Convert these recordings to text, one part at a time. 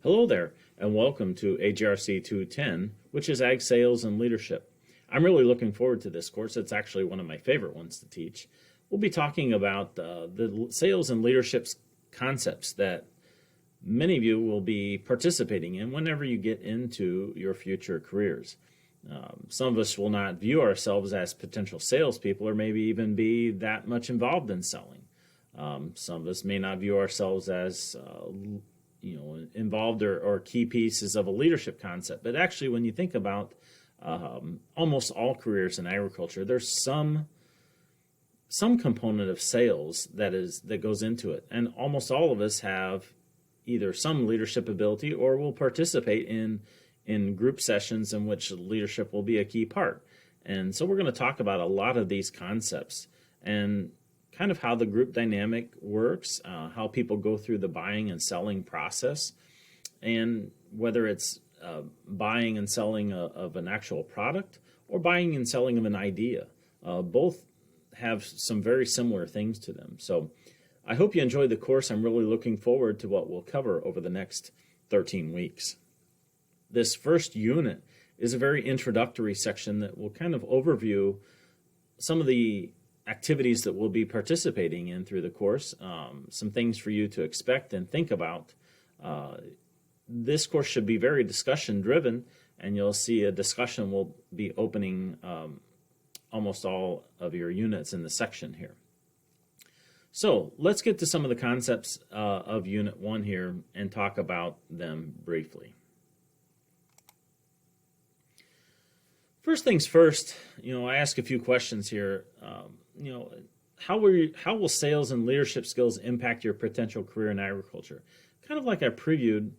Hello there, and welcome to AGRC 210, which is Ag Sales and Leadership. I'm really looking forward to this course. It's actually one of my favorite ones to teach. We'll be talking about the sales and leadership concepts that many of you will be participating in whenever you get into your future careers. Some of us will not view ourselves as potential salespeople or maybe even be that much involved in selling. Some of us may not view ourselves as involved or key pieces of a leadership concept. But actually, when you think about almost all careers in agriculture, there's some component of sales that goes into it. And almost all of us have either some leadership ability or will participate in group sessions in which leadership will be a key part. And so we're going to talk about a lot of these concepts and kind of how the group dynamic works, how people go through the buying and selling process, and whether it's buying and selling of an actual product or buying and selling of an idea. Both have some very similar things to them. So I hope you enjoyed the course. I'm really looking forward to what we'll cover over the next 13 weeks. This first unit is a very introductory section that will kind of overview some of the activities that we'll be participating in through the course, some things for you to expect and think about. This course should be very discussion driven, and you'll see a discussion will be opening almost all of your units in the section here. So let's get to some of the concepts of Unit 1 here and talk about them briefly. First things first, I ask a few questions here. How will sales and leadership skills impact your potential career in agriculture? Kind of like I previewed,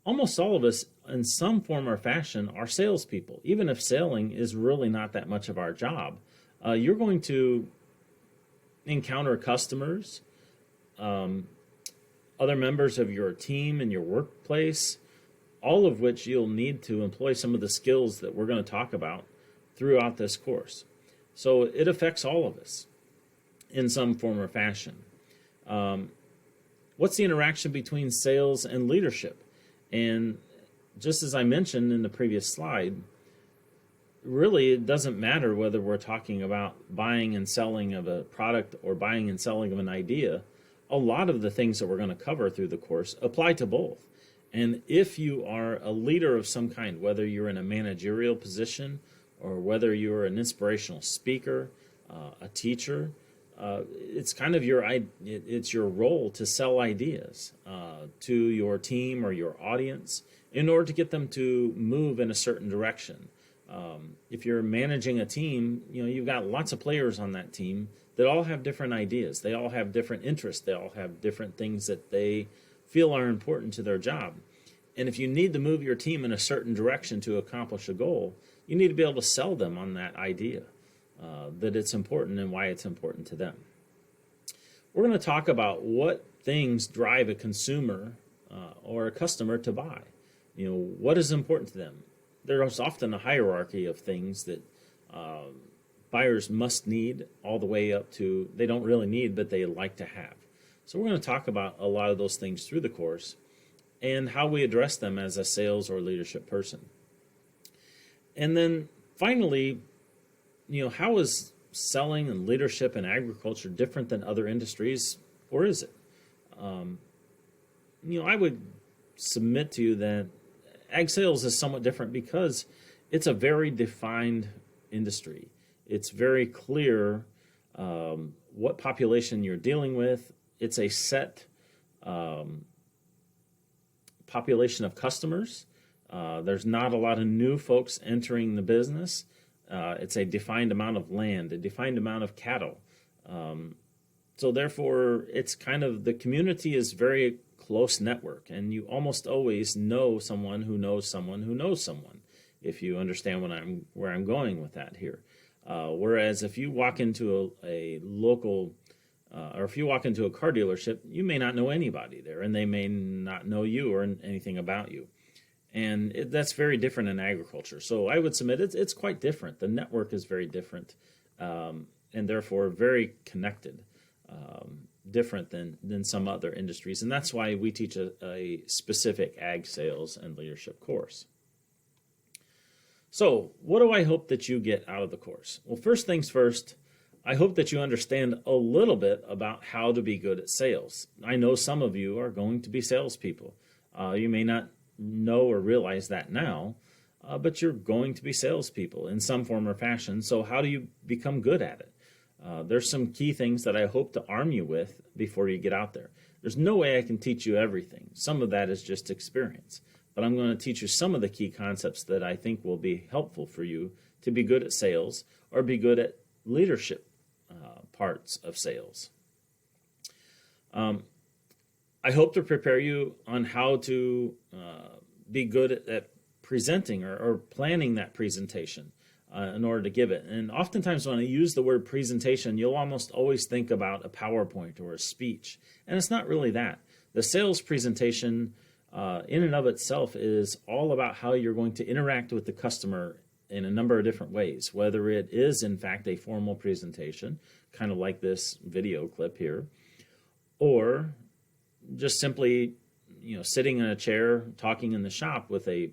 almost all of us in some form or fashion are salespeople. Even if selling is really not that much of our job, you're going to encounter customers, other members of your team and your workplace, all of which you'll need to employ some of the skills that we're going to talk about throughout this course. So it affects all of us in some form or fashion. What's the interaction between sales and leadership? And just as I mentioned in the previous slide, really it doesn't matter whether we're talking about buying and selling of a product or buying and selling of an idea. A lot of the things that we're going to cover through the course apply to both. And if you are a leader of some kind, whether you're in a managerial position or whether you're an inspirational speaker, a teacher, it's kind of it's your role to sell ideas to your team or your audience in order to get them to move in a certain direction. If you're managing a team, you've got lots of players on that team that all have different ideas. They all have different interests. They all have different things that they feel are important to their job. And if you need to move your team in a certain direction to accomplish a goal, you need to be able to sell them on that idea, that it's important and why it's important to them. We're going to talk about what things drive a consumer or a customer to buy. What is important to them? There's often a hierarchy of things that buyers must need, all the way up to they don't really need, but they like to have. So we're going to talk about a lot of those things through the course and how we address them as a sales or leadership person. And then finally, how is selling and leadership in agriculture different than other industries, or is it? I would submit to you that ag sales is somewhat different because it's a very defined industry. It's very clear what population you're dealing with. It's a set population of customers. There's not a lot of new folks entering the business. It's a defined amount of land, a defined amount of cattle. So therefore, it's kind of, the community is very close network, and you almost always know someone who knows someone who knows someone, if you understand where I'm going with that here. Whereas if you walk into a local or if you walk into a car dealership, you may not know anybody there, and they may not know you or anything about you. And that's very different in agriculture. So I would submit it's quite different. The network is very different, and therefore very connected. different than some other industries, and that's why we teach a specific ag sales and leadership course. So what do I hope that you get out of the course? Well, first things first, I hope that you understand a little bit about how to be good at sales. I know some of you are going to be salespeople. You may not know or realize that now, but you're going to be salespeople in some form or fashion. So how do you become good at it? There's some key things that I hope to arm you with before you get out there. There's no way I can teach you everything. Some of that is just experience. But I'm going to teach you some of the key concepts that I think will be helpful for you to be good at sales or be good at leadership parts of sales. I hope to prepare you on how to be good at presenting or planning that presentation in order to give it. And oftentimes when I use the word presentation, you'll almost always think about a PowerPoint or a speech. And it's not really that. The sales presentation in and of itself is all about how you're going to interact with the customer in a number of different ways, whether it is in fact a formal presentation, kind of like this video clip here, or just simply, sitting in a chair talking in the shop with a,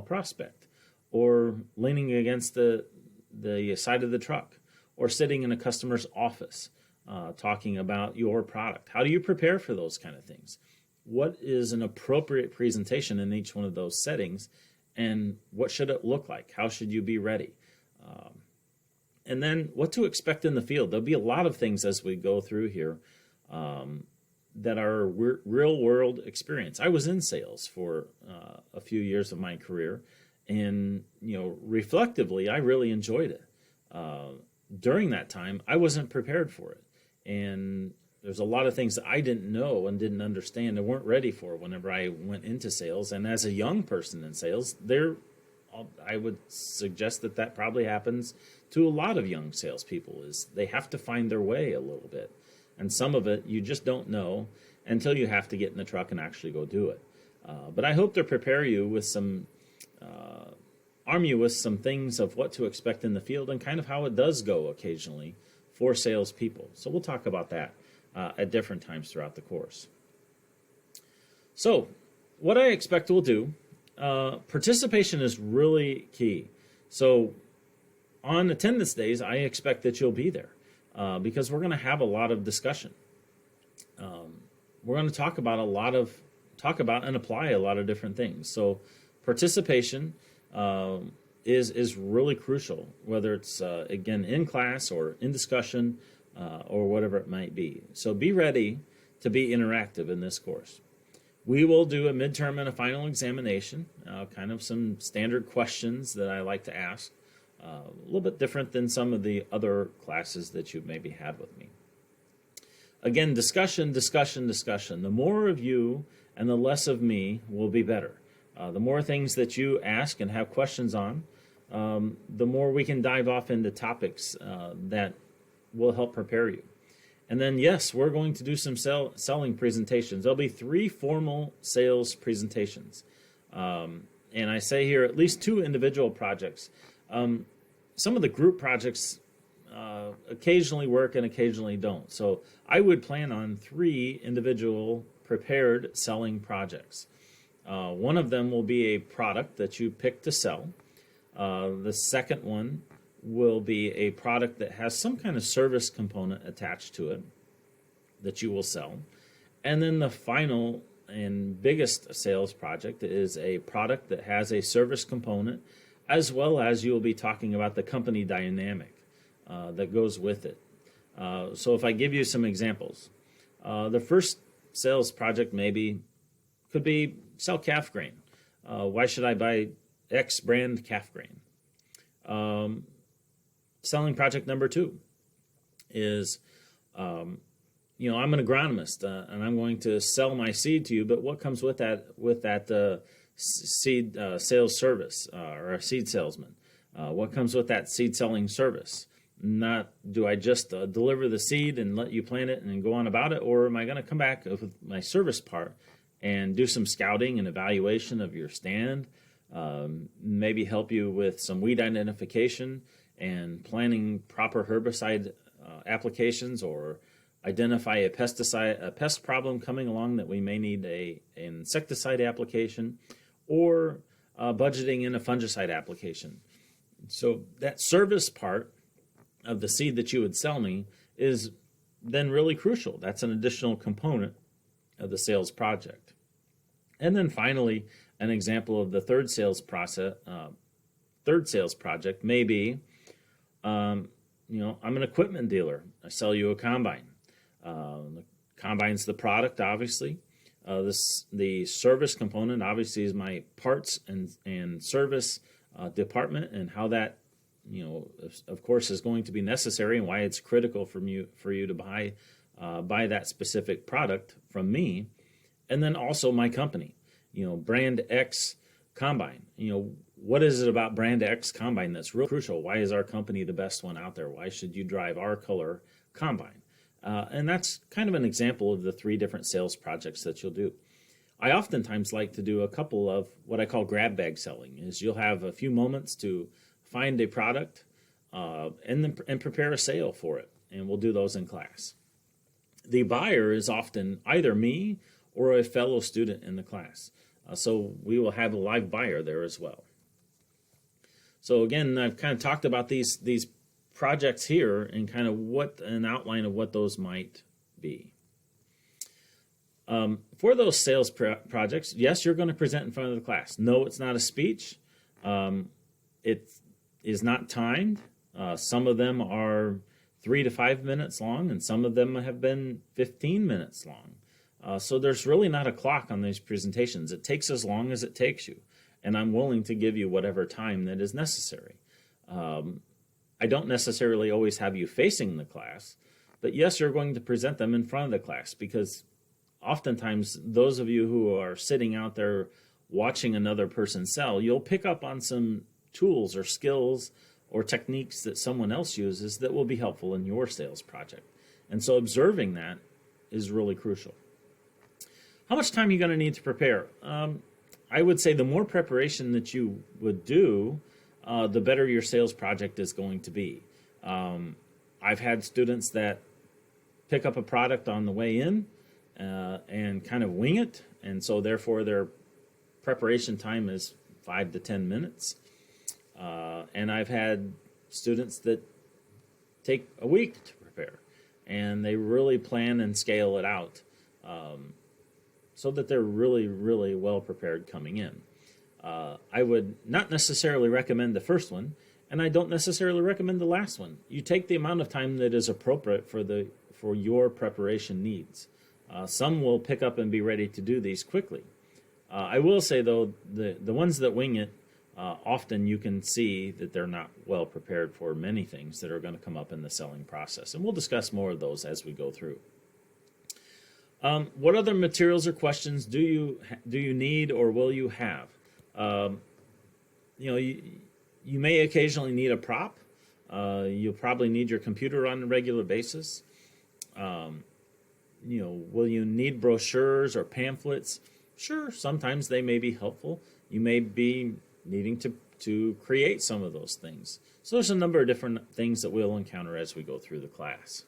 prospect, or leaning against the side of the truck, or sitting in a customer's office talking about your product. How do you prepare for those kind of things? What is an appropriate presentation in each one of those settings, and what should it look like? How should you be ready? And then what to expect in the field. There'll be a lot of things as we go through here that are real world experience. I was in sales for a few years of my career, and reflectively, I really enjoyed it. During that time, I wasn't prepared for it, and there's a lot of things that I didn't know and didn't understand and weren't ready for whenever I went into sales. And as a young person in sales, I would suggest that probably happens to a lot of young salespeople, is they have to find their way a little bit. And some of it you just don't know until you have to get in the truck and actually go do it. But I hope to prepare you with arm you with some things of what to expect in the field and kind of how it does go occasionally for salespeople. So we'll talk about that at different times throughout the course. So what I expect we'll do, participation is really key. So on attendance days, I expect that you'll be there because we're going to have a lot of discussion. We're going to talk about and apply a lot of different things. So participation is really crucial, whether it's, again, in class or in discussion or whatever it might be. So be ready to be interactive in this course. We will do a midterm and a final examination, kind of some standard questions that I like to ask, a little bit different than some of the other classes that you've maybe had with me. Again, discussion. The more of you and the less of me will be better. The more things that you ask and have questions on, the more we can dive off into topics that will help prepare you. And then, yes, we're going to do some selling presentations. There'll be 3 formal sales presentations. And I say here at least 2 individual projects. Some of the group projects occasionally work and occasionally don't. So I would plan on 3 individual prepared selling projects. One of them will be a product that you pick to sell. The second one will be a product that has some kind of service component attached to it that you will sell. And then the final and biggest sales project is a product that has a service component, as well as you will be talking about the company dynamic that goes with it. So if I give you some examples, the first sales project could be sell calf grain. Why should I buy X brand calf grain? Selling project number 2 is, I'm an agronomist and I'm going to sell my seed to you, but what comes with that seed sales service or a seed salesman? What comes with that seed selling service? Not do I just deliver the seed and let you plant it and go on about it, or am I going to come back with my service part and do some scouting and evaluation of your stand, maybe help you with some weed identification and planning proper herbicide applications, or identify a pest problem coming along that we may need an insecticide application, or budgeting in a fungicide application. So that service part of the seed that you would sell me is then really crucial. That's an additional component of the sales project. And then finally, an example of the third sales project may be, I'm an equipment dealer. I sell you a combine. The combine's the product, obviously. The service component obviously is my parts and service department, and how that, of course, is going to be necessary, and why it's critical for you to buy that specific product from me. And then also my company, brand X combine. What is it about brand X combine that's real crucial? Why is our company the best one out there? Why should you drive our color combine? And that's kind of an example of the 3 different sales projects that you'll do. I oftentimes like to do a couple of what I call grab bag selling. Is you'll have a few moments to find a product and prepare a sale for it, and we'll do those in class. The buyer is often either me or a fellow student in the class, so we will have a live buyer there as well. So again, I've kind of talked about these projects here and kind of an outline of what those might be. For those sales projects, yes, you're going to present in front of the class. No, it's not a speech. It is not timed. Some of them are 3 to 5 minutes long, and some of them have been 15 minutes long. So there's really not a clock on these presentations. It takes as long as it takes you, and I'm willing to give you whatever time that is necessary. I don't necessarily always have you facing the class, but yes, you're going to present them in front of the class, because oftentimes those of you who are sitting out there watching another person sell, you'll pick up on some tools or skills or techniques that someone else uses that will be helpful in your sales project. And so observing that is really crucial. How much time are you going to need to prepare? I would say the more preparation that you would do, the better your sales project is going to be. I've had students that pick up a product on the way in and kind of wing it, and so therefore their preparation time is 5 to 10 minutes. And I've had students that take a week to prepare, and they really plan and scale it out so that they're really, really well prepared coming in. I would not necessarily recommend the first one, and I don't necessarily recommend the last one. You take the amount of time that is appropriate for your preparation needs. Some will pick up and be ready to do these quickly. I will say, though, the ones that wing it, often you can see that they're not well prepared for many things that are going to come up in the selling process. And we'll discuss more of those as we go through. What other materials or questions do you need or will you have? You may occasionally need a prop. You'll probably need your computer on a regular basis. Will you need brochures or pamphlets? Sure, sometimes they may be helpful. You may be needing to create some of those things. So there's a number of different things that we'll encounter as we go through the class.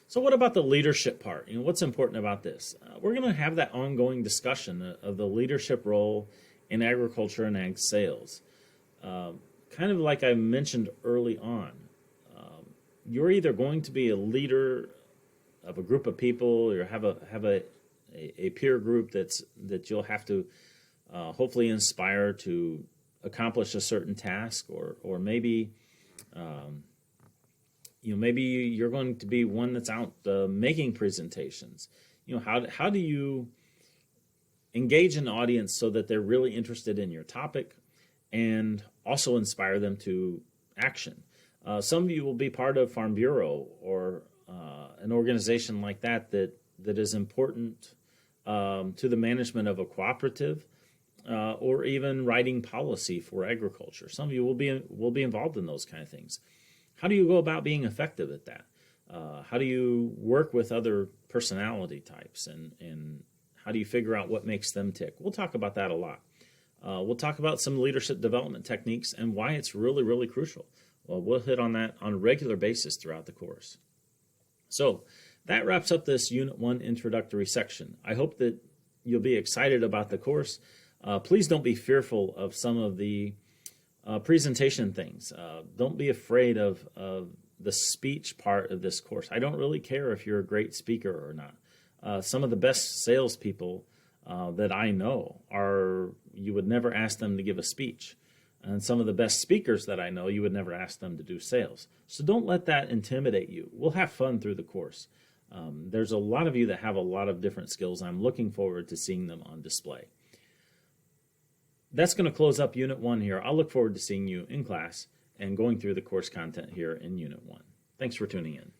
So what about the leadership part? What's important about this? We're going to have that ongoing discussion of the leadership role in agriculture and ag sales. Kind of like I mentioned early on, you're either going to be a leader of a group of people, or have a peer group that you'll have to hopefully inspire to accomplish a certain task, or maybe maybe you're going to be one that's out making presentations. How do you engage an audience so that they're really interested in your topic and also inspire them to action? Some of you will be part of Farm Bureau or an organization like that is important to the management of a cooperative, or even writing policy for agriculture. Some of you will be involved in those kind of things. How do you go about being effective at that? How do you work with other personality types, and how do you figure out what makes them tick? We'll talk about that a lot. We'll talk about some leadership development techniques and why it's really, really crucial. Well, we'll hit on that on a regular basis throughout the course. So that wraps up this Unit 1 introductory section. I hope that you'll be excited about the course. Please don't be fearful of some of the presentation things. Don't be afraid of the speech part of this course. I don't really care if you're a great speaker or not. Some of the best salespeople that I know you would never ask them to give a speech. And some of the best speakers that I know, you would never ask them to do sales. So don't let that intimidate you. We'll have fun through the course. There's a lot of you that have a lot of different skills. I'm looking forward to seeing them on display. That's going to close up Unit 1 here. I'll look forward to seeing you in class and going through the course content here in Unit 1. Thanks for tuning in.